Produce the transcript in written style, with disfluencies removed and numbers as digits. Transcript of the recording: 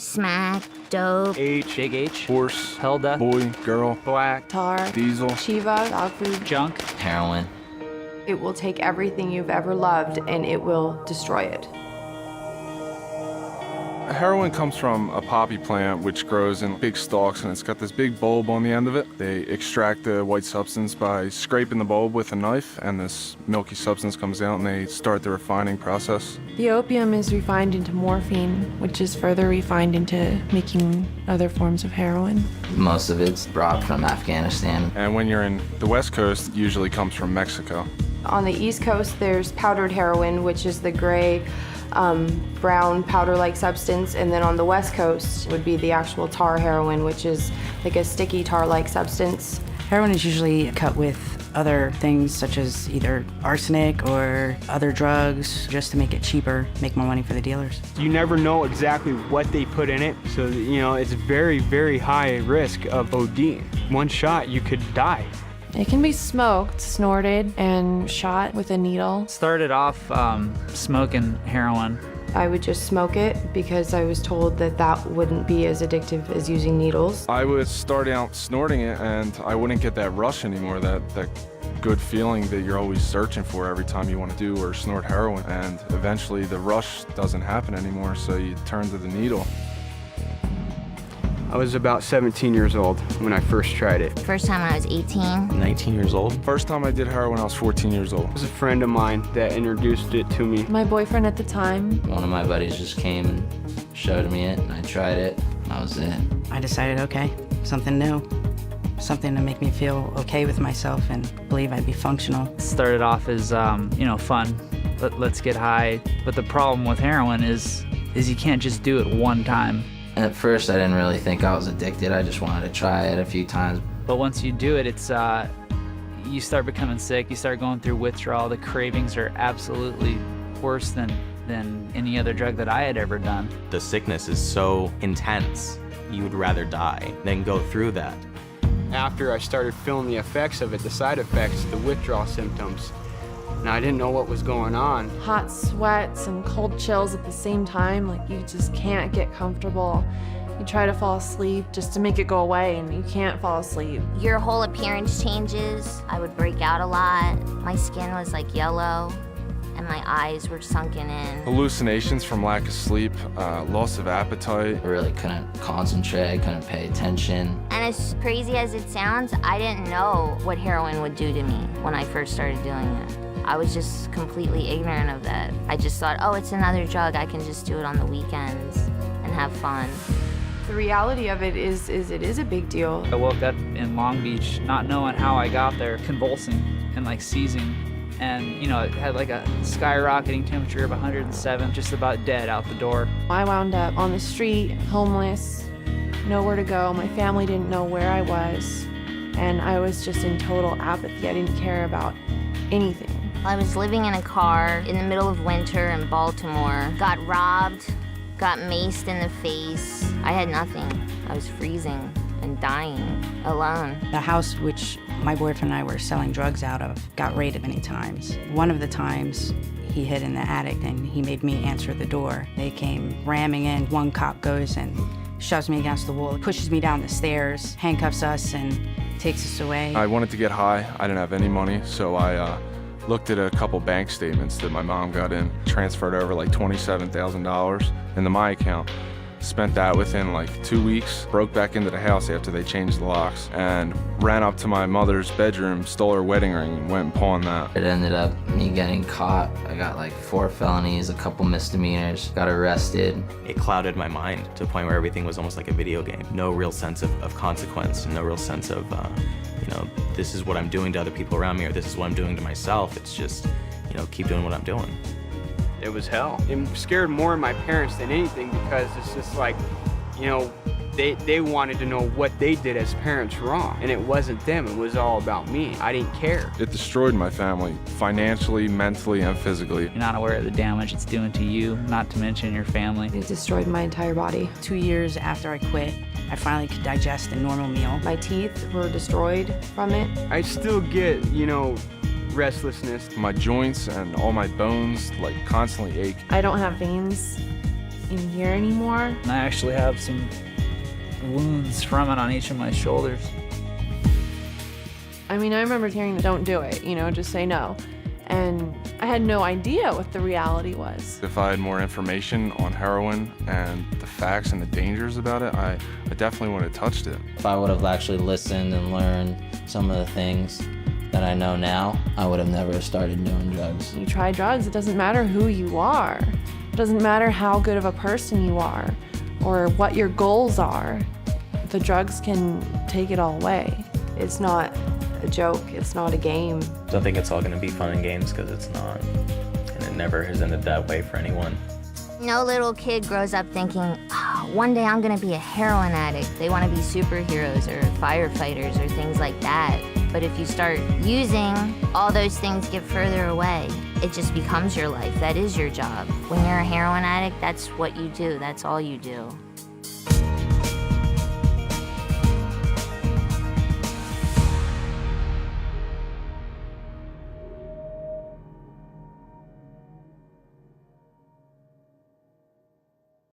Smack, dope. H, Big H, horse, Helda, boy, girl, black, tar, diesel, Shiva, dog food. junk. Heroin. It will take everything you've ever loved and it will destroy it. Heroin comes from a poppy plant which grows in big stalks, and it's got this big bulb on the end of it. They extract the white substance by scraping the bulb with a knife, and this milky substance comes out, and they start the refining process. The opium is refined into morphine, which is further refined into making other forms of heroin. Most of it's brought from Afghanistan. And when you're in the West Coast, it usually comes from Mexico. On the East Coast, there's powdered heroin, which is the gray, brown powder-like substance, and then on the West Coast would be the actual tar heroin, which is like a sticky tar-like substance. Heroin is usually cut with other things such as either arsenic or other drugs just to make it cheaper, make more money for the dealers. You never know exactly what they put in it, so it's very, very high risk of ODing. One shot, you could die. It can be smoked, snorted, and shot with a needle. Started off smoking heroin. I would just smoke it because I was told that that wouldn't be as addictive as using needles. I would start out snorting it, and I wouldn't get that rush anymore, that good feeling that you're always searching for every time you want to do or snort heroin. And eventually the rush doesn't happen anymore, so you turn to the needle. I was about 17 years old when I first tried it. First time I was 18. 19 years old. First time I did heroin, I was 14 years old. It was a friend of mine that introduced it to me. My boyfriend at the time. One of my buddies just came and showed me it, and I tried it. That was it. I decided, okay, something new, something to make me feel okay with myself and believe I'd be functional. Started off as, fun. Let's get high. But the problem with heroin is you can't just do it one time. And at first, I didn't really think I was addicted. I just wanted to try it a few times. But once you do it, it's you start becoming sick. You start going through withdrawal. The cravings are absolutely worse than any other drug that I had ever done. The sickness is so intense, you would rather die than go through that. After I started feeling the effects of it, the side effects, the withdrawal symptoms, and I didn't know what was going on. Hot sweats and cold chills at the same time, like you just can't get comfortable. You try to fall asleep just to make it go away, and you can't fall asleep. Your whole appearance changes. I would break out a lot. My skin was like yellow, and my eyes were sunken in. Hallucinations from lack of sleep, loss of appetite. I really couldn't concentrate, couldn't pay attention. And as crazy as it sounds, I didn't know what heroin would do to me when I first started doing it. I was just completely ignorant of that. I just thought, oh, it's another drug. I can just do it on the weekends and have fun. The reality of it is it is a big deal. I woke up in Long Beach not knowing how I got there, convulsing and like seizing. And, it had like a skyrocketing temperature of 107, just about dead out the door. I wound up on the street, homeless, nowhere to go. My family didn't know where I was, and I was just in total apathy. I didn't care about anything. I was living in a car in the middle of winter in Baltimore, got robbed, got maced in the face. I had nothing. I was freezing and dying, alone. The house which my boyfriend and I were selling drugs out of got raided many times. One of the times, he hid in the attic and he made me answer the door. They came ramming in. One cop goes and shoves me against the wall, pushes me down the stairs, handcuffs us, and takes us away. I wanted to get high. I didn't have any money, so I looked at a couple bank statements that my mom got in, transferred over like $27,000 into my account. Spent that within like 2 weeks, broke back into the house after they changed the locks, and ran up to my mother's bedroom, stole her wedding ring, and went and pawned that. It ended up me getting caught. I got like 4 felonies, a couple misdemeanors, got arrested. It clouded my mind to a point where everything was almost like a video game. No real sense of consequence, no real sense of, this is what I'm doing to other people around me, or this is what I'm doing to myself. It's just, keep doing what I'm doing. It was hell. It scared more of my parents than anything because it's just like, they wanted to know what they did as parents wrong. And it wasn't them, it was all about me. I didn't care. It destroyed my family, financially, mentally, and physically. You're not aware of the damage it's doing to you, not to mention your family. It destroyed my entire body. 2 years after I quit, I finally could digest a normal meal. My teeth were destroyed from it. I still get, restlessness. My joints and all my bones like constantly ache. I don't have veins in here anymore. And I actually have some wounds from it on each of my shoulders. I mean, I remember hearing, don't do it, you know, just say no. And I had no idea what the reality was. If I had more information on heroin and the facts and the dangers about it, I definitely would have touched it. If I would have actually listened and learned some of the things that I know now, I would have never started doing drugs. You try drugs, it doesn't matter who you are. It doesn't matter how good of a person you are or what your goals are. The drugs can take it all away. It's not a joke, it's not a game. Don't think it's all gonna be fun and games, because it's not. And it never has ended that way for anyone. No little kid grows up thinking, oh, one day I'm gonna be a heroin addict. They wanna be superheroes or firefighters or things like that. But if you start using, all those things get further away. It just becomes your life. That is your job. When you're a heroin addict, that's what you do. That's all you do.